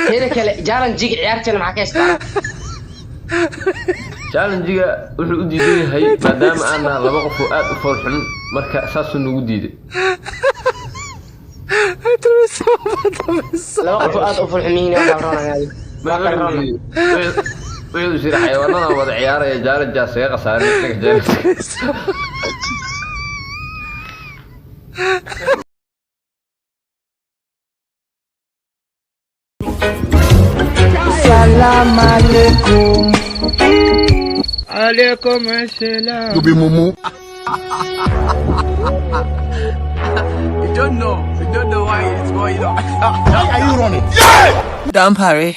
teeda kale challenge-ga ciyaartana maxaa ka haystaa challenge-ga wuxuu u diidan yahay maadaama aan laba qof oo aad u foolxun marka saasuu nagu diiday laba qof oo aad u foolxun yihiin oo dhawranayay wuxuu sir xayawaanada wada ciyaaraya challenge-gaas ay qasaaray Salam alaikum. Alaikum assalam. You be mumu. You don't know why it's going on. Why are you running? Don't hurry.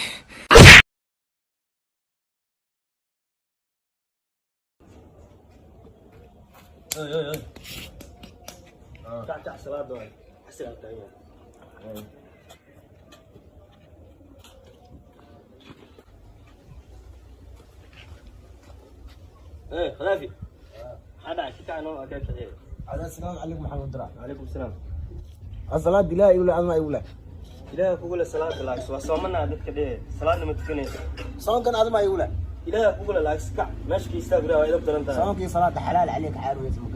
خلافي هذا كيف أنا أكيد كذي السلام عليكم محمد درا. عليكم السلام الصلاة لا يولا أما يولا. إله أقول الصلاة بالعكس وصومنا هذا كذي صلاة لما تكني صلاة كان أما يولا. إله أقول العكس كع ماشي يستقبل إذا بدنا صلاة كي صلاة حلال عليك عارو يسمك.